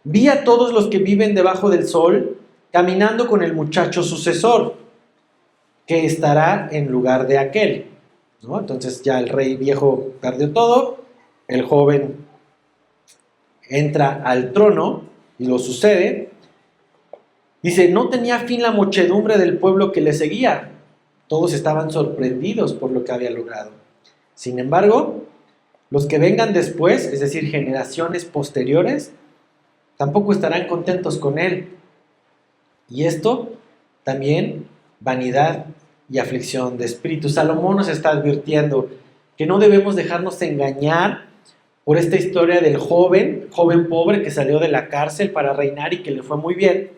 Vi a todos los que viven debajo del sol caminando con el muchacho sucesor, que estará en lugar de aquel. ¿No? Entonces ya el rey viejo perdió todo, el joven entra al trono y lo sucede. Dice, no tenía fin la muchedumbre del pueblo que le seguía. Todos estaban sorprendidos por lo que había logrado. Sin embargo, los que vengan después, es decir, generaciones posteriores, tampoco estarán contentos con él. Y esto también, vanidad y aflicción de espíritu. Salomón nos está advirtiendo que no debemos dejarnos engañar por esta historia del joven pobre que salió de la cárcel para reinar y que le fue muy bien,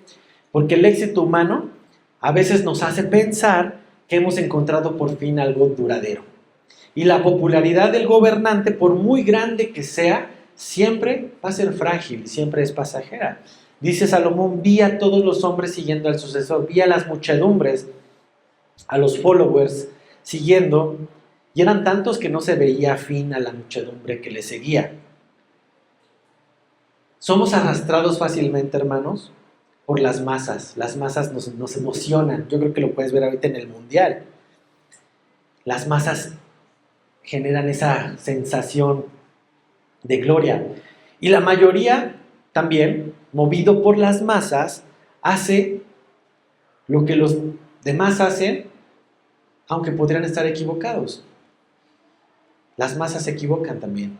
porque el éxito humano a veces nos hace pensar que hemos encontrado por fin algo duradero. Y la popularidad del gobernante, por muy grande que sea, siempre va a ser frágil, siempre es pasajera. Dice Salomón, vi a todos los hombres siguiendo al sucesor, vi a las muchedumbres, a los followers siguiendo, y eran tantos que no se veía fin a la muchedumbre que le seguía. Somos arrastrados fácilmente, hermanos, por las masas nos emocionan. Yo creo que lo puedes ver ahorita en el Mundial. Las masas generan esa sensación de gloria. Y la mayoría también, movido por las masas, hace lo que los demás hacen, aunque podrían estar equivocados. Las masas se equivocan también.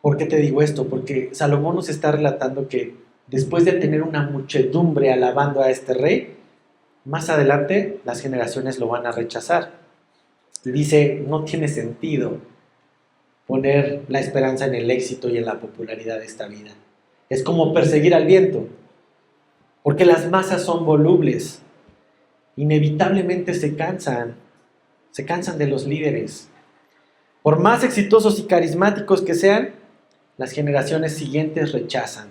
¿Por qué te digo esto? Porque Salomón nos está relatando que después de tener una muchedumbre alabando a este rey, más adelante las generaciones lo van a rechazar. Y dice, no tiene sentido poner la esperanza en el éxito y en la popularidad de esta vida. Es como perseguir al viento, porque las masas son volubles, inevitablemente se cansan de los líderes. Por más exitosos y carismáticos que sean, las generaciones siguientes rechazan.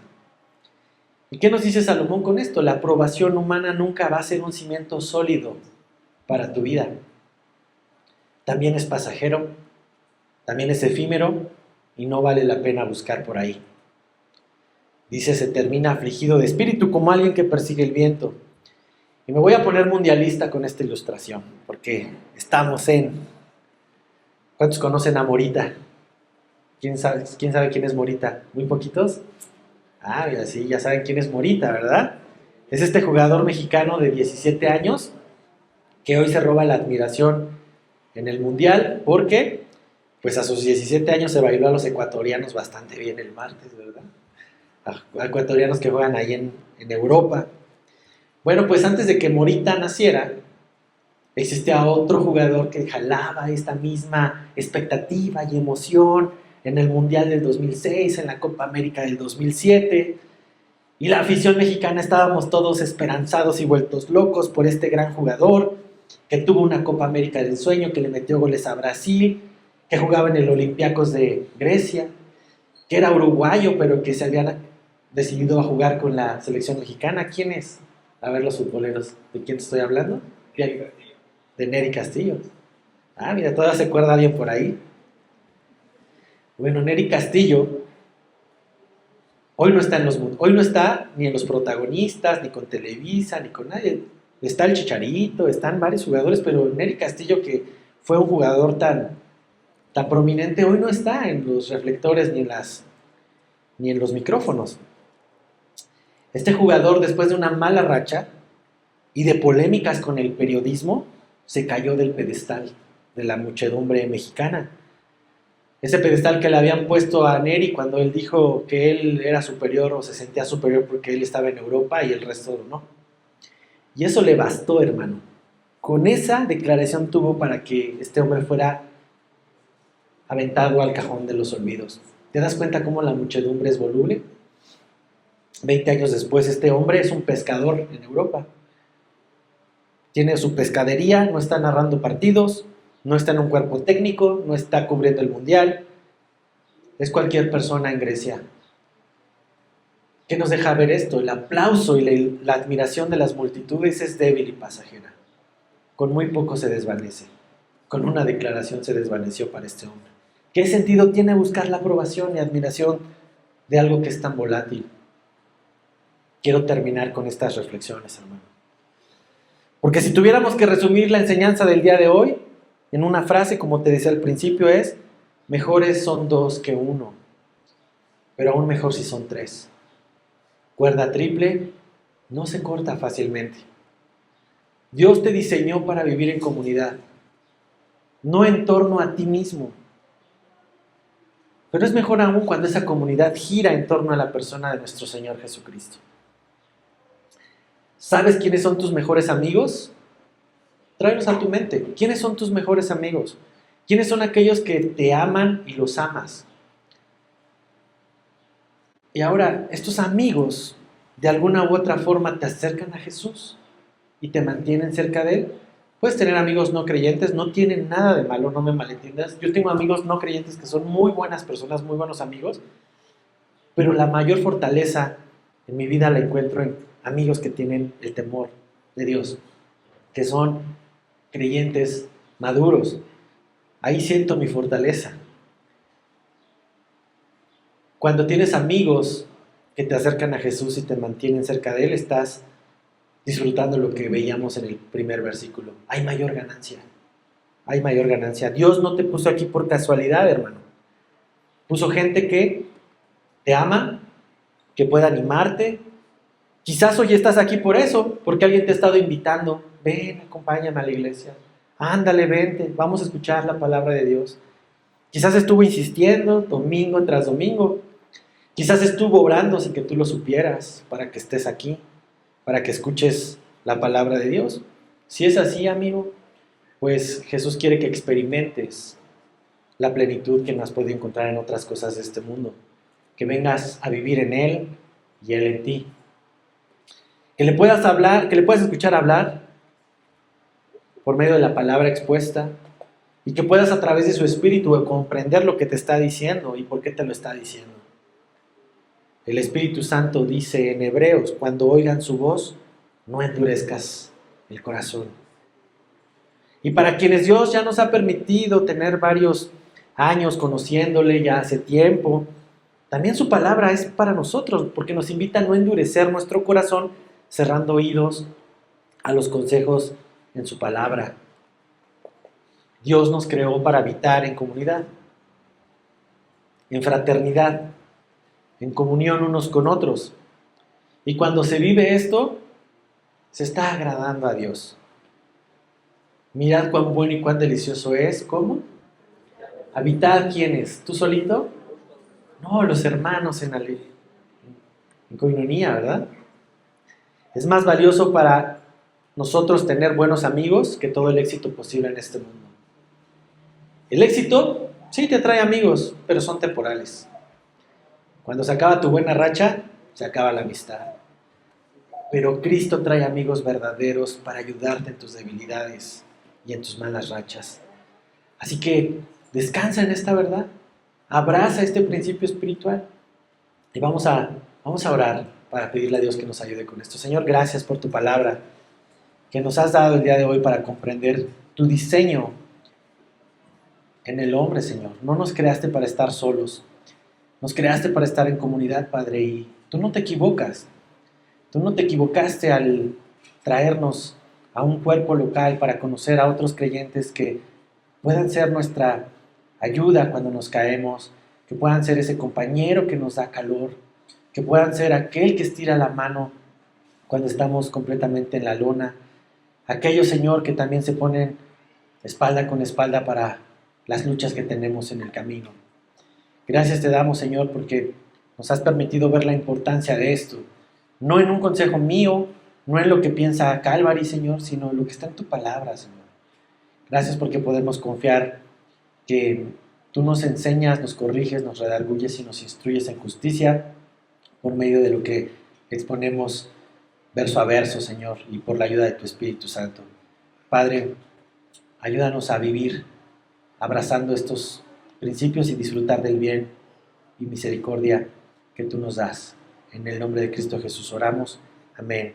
¿Y qué nos dice Salomón con esto? La aprobación humana nunca va a ser un cimiento sólido para tu vida. También es pasajero, también es efímero y no vale la pena buscar por ahí. Dice, se termina afligido de espíritu como alguien que persigue el viento. Y me voy a poner mundialista con esta ilustración, porque estamos en... ¿Cuántos conocen a Morita? ¿Quién sabe quién es Morita? ¿Muy poquitos? Ah, mira, sí, ya saben quién es Morita, ¿verdad? Es este jugador mexicano de 17 años que hoy se roba la admiración en el Mundial porque, pues a sus 17 años se bailó a los ecuatorianos bastante bien el martes, ¿verdad? A ecuatorianos que juegan ahí en Europa. Bueno, pues antes de que Morita naciera, existía otro jugador que jalaba esta misma expectativa y emoción en el Mundial del 2006, en la Copa América del 2007, y la afición mexicana estábamos todos esperanzados y vueltos locos por este gran jugador que tuvo una Copa América del sueño, que le metió goles a Brasil, que jugaba en el Olympiacos de Grecia, que era uruguayo pero que se habían decidido a jugar con la selección mexicana. ¿Quién es? A ver, los futboleros, ¿de quién estoy hablando? De Nery Castillo. Ah, mira, todavía se acuerda alguien por ahí. Bueno, Nery Castillo hoy no está ni en los protagonistas, ni con Televisa, ni con nadie. Está el Chicharito, están varios jugadores, pero Nery Castillo, que fue un jugador tan prominente, hoy no está en los reflectores ni en los micrófonos. Este jugador, después de una mala racha y de polémicas con el periodismo, se cayó del pedestal de la muchedumbre mexicana. Ese pedestal que le habían puesto a Nery cuando él dijo que él era superior o se sentía superior porque él estaba en Europa y el resto no. Y eso le bastó, hermano. Con esa declaración tuvo para que este hombre fuera aventado al cajón de los olvidos. ¿Te das cuenta cómo la muchedumbre es voluble? 20 años después, este hombre es un pescador en Europa. Tiene su pescadería, no está narrando partidos, no está en un cuerpo técnico, no está cubriendo el Mundial. Es cualquier persona en Grecia. ¿Qué nos deja ver esto? El aplauso y la admiración de las multitudes es débil y pasajera. Con muy poco se desvanece. Con una declaración se desvaneció para este hombre. ¿Qué sentido tiene buscar la aprobación y admiración de algo que es tan volátil? Quiero terminar con estas reflexiones, hermano. Porque si tuviéramos que resumir la enseñanza del día de hoy en una frase, como te decía al principio, es: mejores son dos que uno, pero aún mejor si son tres. Cuerda triple no se corta fácilmente. Dios te diseñó para vivir en comunidad, no en torno a ti mismo. Pero es mejor aún cuando esa comunidad gira en torno a la persona de nuestro Señor Jesucristo. ¿Sabes quiénes son tus mejores amigos? Tráelos a tu mente. ¿Quiénes son tus mejores amigos? ¿Quiénes son aquellos que te aman y los amas? Y ahora, estos amigos, de alguna u otra forma, te acercan a Jesús y te mantienen cerca de Él. Puedes tener amigos no creyentes, no tienen nada de malo, no me malentiendas. Yo tengo amigos no creyentes que son muy buenas personas, muy buenos amigos, pero la mayor fortaleza en mi vida la encuentro en amigos que tienen el temor de Dios, que son creyentes maduros. Ahí siento mi fortaleza. Cuando tienes amigos que te acercan a Jesús y te mantienen cerca de Él, estás disfrutando lo que veíamos en el primer versículo. Hay mayor ganancia. Hay mayor ganancia. Dios no te puso aquí por casualidad, hermano. Puso gente que te ama, que puede animarte. Quizás hoy estás aquí por eso, porque alguien te ha estado invitando. Ven, acompáñame a la iglesia. Ándale, vente, vamos a escuchar la palabra de Dios. Quizás estuvo insistiendo domingo tras domingo. Quizás estuvo orando sin que tú lo supieras para que estés aquí, para que escuches la palabra de Dios. Si es así, amigo, pues Jesús quiere que experimentes la plenitud que no has podido encontrar en otras cosas de este mundo. Que vengas a vivir en Él y Él en ti. Que le puedas hablar, que le puedas escuchar hablar por medio de la palabra expuesta y que puedas a través de su espíritu comprender lo que te está diciendo y por qué te lo está diciendo. El Espíritu Santo dice en Hebreos, cuando oigan su voz, no endurezcas el corazón. Y para quienes Dios ya nos ha permitido tener varios años conociéndole ya hace tiempo, también su palabra es para nosotros, porque nos invita a no endurecer nuestro corazón, cerrando oídos a los consejos en su palabra. Dios nos creó para habitar en comunidad, en fraternidad, en comunión unos con otros. Y cuando se vive esto, se está agradando a Dios. Mirad cuán bueno y cuán delicioso es. ¿Cómo? Habitar, ¿quiénes? ¿Tú solito? No, los hermanos en coinonía, ¿verdad? Es más valioso para nosotros tener buenos amigos que todo el éxito posible en este mundo. El éxito, sí te trae amigos, pero son temporales. Cuando se acaba tu buena racha, se acaba la amistad. Pero Cristo trae amigos verdaderos para ayudarte en tus debilidades y en tus malas rachas. Así que descansa en esta verdad, abraza este principio espiritual y vamos a orar para pedirle a Dios que nos ayude con esto. Señor, gracias por tu palabra que nos has dado el día de hoy para comprender tu diseño en el hombre, Señor. No nos creaste para estar solos, nos creaste para estar en comunidad, Padre, y tú no te equivocas. Tú no te equivocaste al traernos a un cuerpo local para conocer a otros creyentes que puedan ser nuestra ayuda cuando nos caemos, que puedan ser ese compañero que nos da calor, que puedan ser aquel que estira la mano cuando estamos completamente en la lona, aquellos, Señor, que también se ponen espalda con espalda para las luchas que tenemos en el camino. Gracias te damos, Señor, porque nos has permitido ver la importancia de esto, no en un consejo mío, no en lo que piensa Calvary, Señor, sino en lo que está en tu palabra, Señor. Gracias porque podemos confiar que tú nos enseñas, nos corriges, nos redarguyes y nos instruyes en justicia por medio de lo que exponemos verso a verso, Señor, y por la ayuda de tu Espíritu Santo. Padre, ayúdanos a vivir abrazando estos principios y disfrutar del bien y misericordia que tú nos das. En el nombre de Cristo Jesús oramos. Amén.